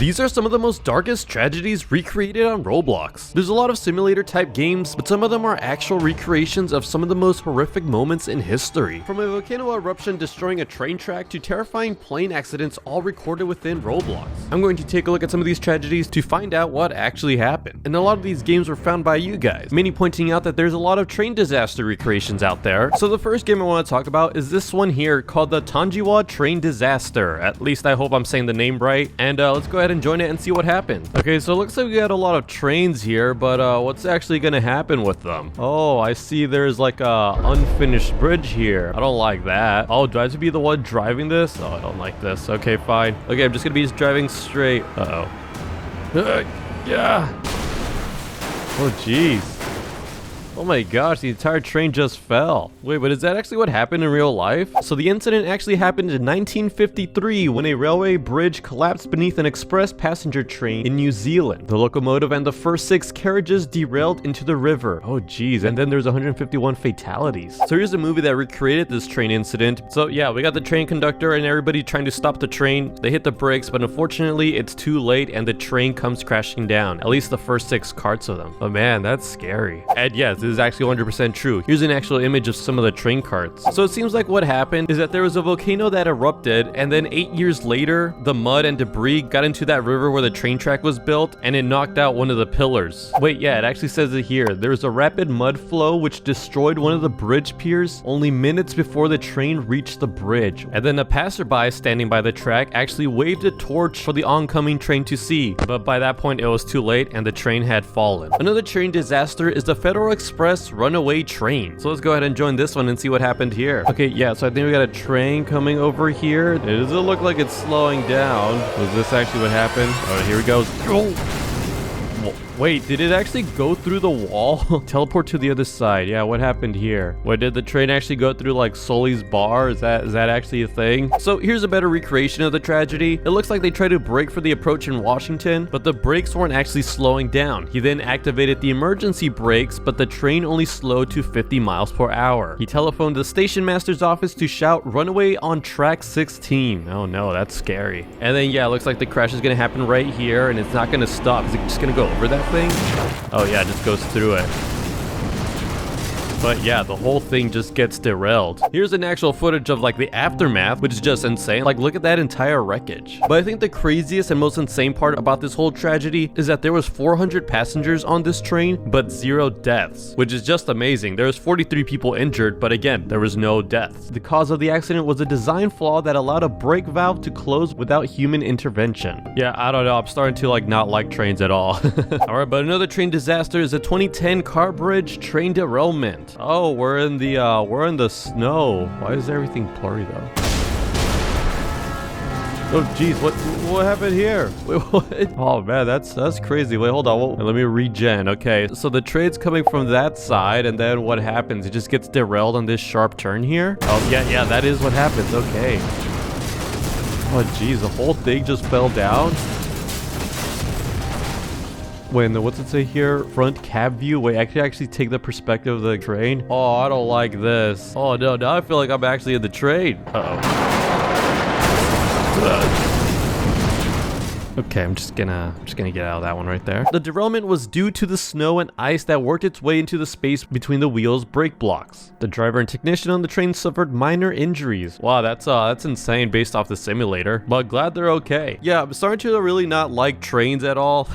These are some of the most darkest tragedies recreated on Roblox. There's a lot of simulator type games, but some of them are actual recreations of some of the most horrific moments in history. From a volcano eruption destroying a train track to terrifying plane accidents, all recorded within Roblox. I'm going to take a look at some of these tragedies to find out what actually happened. And a lot of these games were found by you guys, many pointing out that there's a lot of train disaster recreations out there. So the first game I want to talk about is this one here called the Tanjiwa Train Disaster. At least I hope I'm saying the name right. And let's go ahead and join it and see what happens. Okay, so it looks like we got a lot of trains here, but what's actually gonna happen with them? Oh, I see there's like a unfinished bridge here. I don't like that. Oh, do I have to be the one driving this? Oh, I don't like this. Okay, fine. Okay, I'm just gonna be driving straight. Yeah. Oh, jeez. Oh my gosh, the entire train just fell. Wait, but is that actually what happened in real life? So the incident actually happened in 1953 when a railway bridge collapsed beneath an express passenger train in New Zealand. The locomotive and the first 6 carriages derailed into the river. Oh geez, and then there's 151 fatalities. So here's a movie that recreated this train incident. So yeah, we got the train conductor and everybody trying to stop the train. They hit the brakes, but unfortunately it's too late and the train comes crashing down. At least the first 6 carts of them. Oh man, that's scary. And yes, this is actually 100% true. Here's an actual image of some of the train carts. So it seems like what happened is that there was a volcano that erupted, and then 8 years later, the mud and debris got into that river where the train track was built, and it knocked out one of the pillars. Wait, yeah, it actually says it here. There was a rapid mud flow which destroyed one of the bridge piers only minutes before the train reached the bridge. And then a passerby standing by the track actually waved a torch for the oncoming train to see, but by that point it was too late and the train had fallen. Another train disaster is the Federal Express runaway train. So let's go ahead and join this one and see what happened here. Okay, yeah, so I think we got a train coming over here. It doesn't look like it's slowing down. Was this actually what happened? Oh, here it goes. Oh! Wait, did it actually go through the wall? Teleport to the other side. Yeah, what happened here? What, did the train actually go through like Sully's bar? Is that actually a thing? So here's a better recreation of the tragedy. It looks like they tried to brake for the approach in Washington, but the brakes weren't actually slowing down. He then activated the emergency brakes, but the train only slowed to 50 miles per hour. He telephoned the station master's office to shout, "Runaway on track 16. Oh no, that's scary. And then yeah, it looks like the crash is gonna happen right here and it's not gonna stop. Is it just gonna go over that thing? Oh yeah, it just goes through it. But yeah, the whole thing just gets derailed. Here's an actual footage of like the aftermath, which is just insane. Like, look at that entire wreckage. But I think the craziest and most insane part about this whole tragedy is that there was 400 passengers on this train, but 0 deaths, which is just amazing. There was 43 people injured, but again, there was no deaths. The cause of the accident was a design flaw that allowed a brake valve to close without human intervention. Yeah, I don't know. I'm starting to like not like trains at all. All right, but another train disaster is a 2010 car bridge train derailment. Oh, we're in the snow. Why is everything blurry though? Oh geez, what happened here? Wait, what? Oh man, that's crazy. Wait, hold on. Let me regen. Okay, so the train's coming from that side, and then what happens? It just gets derailed on this sharp turn here. Oh yeah, that is what happens. Okay. Oh geez, the whole thing just fell down. Wait, and then what's it say here? Front cab view. Wait, I can actually take the perspective of the train. Oh, I don't like this. Oh no, now I feel like I'm actually in the train. Okay, I'm just gonna get out of that one right there. The derailment was due to the snow and ice that worked its way into the space between the wheels' brake blocks. The driver and technician on the train suffered minor injuries. Wow, that's insane based off the simulator, but glad they're okay. Yeah, I'm starting to really not like trains at all.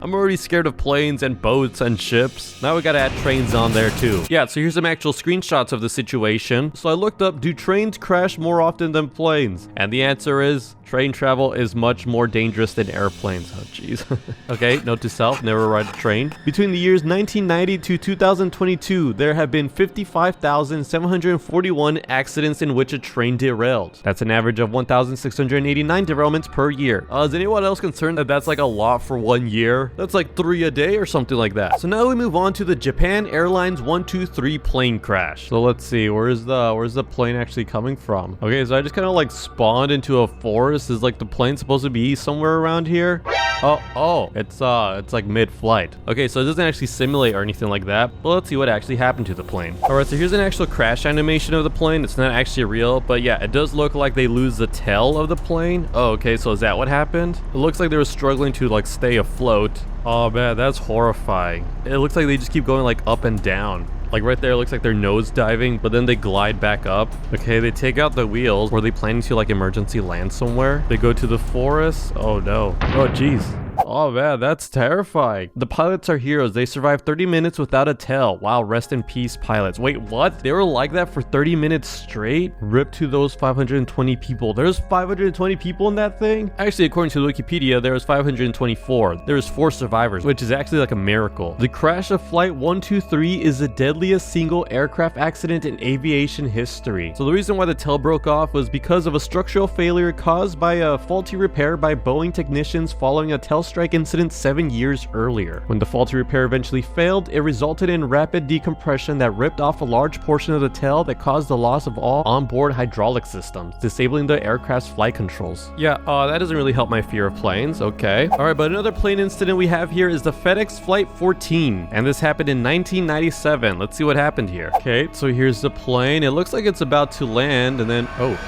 I'm already scared of planes and boats and ships. Now we gotta add trains on there too. Yeah, so here's some actual screenshots of the situation. So I looked up, do trains crash more often than planes? And the answer is, train travel is much more dangerous than airplanes. Oh jeez. Okay, note to self, never ride a train. Between the years 1990 to 2022, there have been 55,741 accidents in which a train derailed. That's an average of 1,689 derailments per year. Is anyone else concerned that that's like a lot for 1 year? That's like 3 a day or something like that. So now we move on to the Japan Airlines 123 plane crash. So let's see, where's the plane actually coming from? Okay, so I just kind of like spawned into a forest. Is like the plane supposed to be somewhere around here? Oh, it's like mid-flight. Okay, so it doesn't actually simulate or anything like that, but let's see what actually happened to the plane. All right, so here's an actual crash animation of the plane. It's not actually real, but yeah, it does look like they lose the tail of the plane. Oh, okay, so is that what happened? It looks like they were struggling to like stay afloat. Oh man, that's horrifying. It looks like they just keep going like up and down. Like right there, it looks like they're nose diving, but then they glide back up. Okay, they take out the wheels. Were they planning to like emergency land somewhere? They go to the forest. Oh no. Oh geez. Oh man, that's terrifying. The pilots are heroes. They survived 30 minutes without a tail. Wow, rest in peace, pilots. Wait, what? They were like that for 30 minutes straight? Rip to those 520 people. There's 520 people in that thing? Actually, according to Wikipedia, there was 524. There was 4 survivors, which is actually like a miracle. The crash of Flight 123 is the deadliest single aircraft accident in aviation history. So the reason why the tail broke off was because of a structural failure caused by a faulty repair by Boeing technicians following a tail strike incident 7 years earlier. When the faulty repair eventually failed, it resulted in rapid decompression that ripped off a large portion of the tail that caused the loss of all onboard hydraulic systems, disabling the aircraft's flight controls. Yeah, that doesn't really help my fear of planes. Okay. Alright, but another plane incident we have here is the FedEx Flight 14, and this happened in 1997. Let's see what happened here. Okay, so here's the plane. It looks like it's about to land, and then oh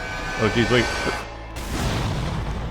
geez, wait.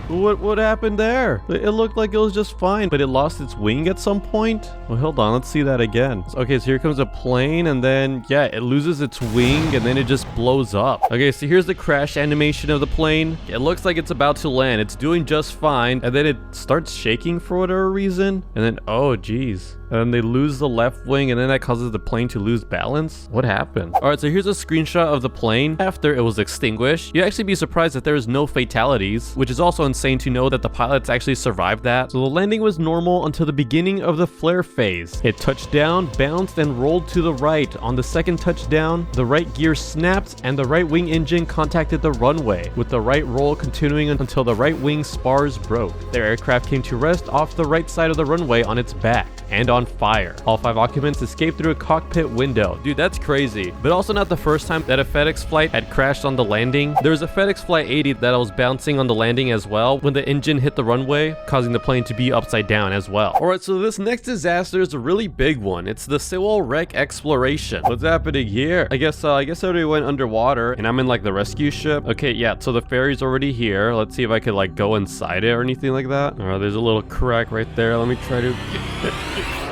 What happened there? It looked like it was just fine, but it lost its wing at some point. Well, hold on, let's see that again. Okay, so here comes a plane, and then yeah, it loses its wing, and then it just blows up. Okay, so here's the crash animation of the plane. It looks like it's about to land. It's doing just fine, and then it starts shaking for whatever reason, and then oh geez. And they lose the left wing, and then that causes the plane to lose balance. What happened? All right, so here's a screenshot of the plane after it was extinguished. You'd actually be surprised that there is no fatalities, which is also insane to know that the pilots actually survived that. So the landing was normal until the beginning of the flare phase. It touched down, bounced, and rolled to the right. On the second touchdown, the right gear snapped, and the right wing engine contacted the runway, with the right roll continuing until the right wing spars broke. The aircraft came to rest off the right side of the runway on its back and on fire. All 5 occupants escaped through a cockpit window. Dude, that's crazy. But also not the first time that a FedEx flight had crashed on the landing. There was a FedEx Flight 80 that was bouncing on the landing as well when the engine hit the runway, causing the plane to be upside down as well. Alright, so this next disaster is a really big one. It's the Sewol wreck exploration. What's happening here? I guess everybody went underwater, and I'm in like the rescue ship. Okay, yeah, so the ferry's already here. Let's see if I could like go inside it or anything like that. Alright, there's a little crack right there. Let me try to...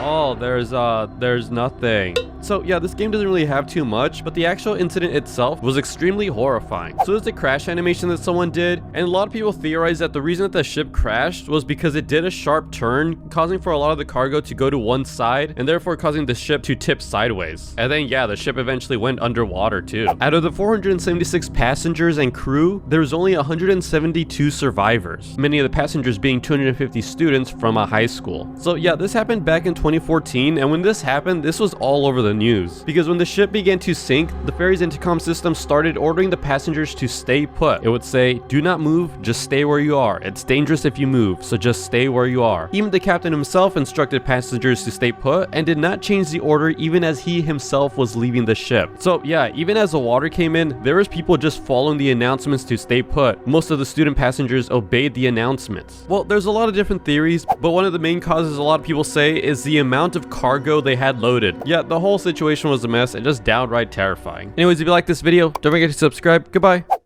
Oh, there's nothing. So yeah, this game doesn't really have too much, but the actual incident itself was extremely horrifying. So there's a crash animation that someone did, and a lot of people theorize that the reason that the ship crashed was because it did a sharp turn, causing for a lot of the cargo to go to one side, and therefore causing the ship to tip sideways. And then yeah, the ship eventually went underwater too. Out of the 476 passengers and crew, there's only 172 survivors, many of the passengers being 250 students from a high school. So yeah, this happened back in 2014, and when this happened, this was all over the news, because when the ship began to sink, the ferry's intercom system started ordering the passengers to stay put. It would say, do not move, just stay where you are. It's dangerous if you move, so just stay where you are. Even the captain himself instructed passengers to stay put and did not change the order even as he himself was leaving the ship. So yeah, even as the water came in, there was people just following the announcements to stay put. Most of the student passengers obeyed the announcements. Well, there's a lot of different theories, but one of the main causes a lot of people say is the amount of cargo they had loaded. Yeah, the whole situation was a mess and just downright terrifying. Anyways, if you like this video, don't forget to subscribe. Goodbye.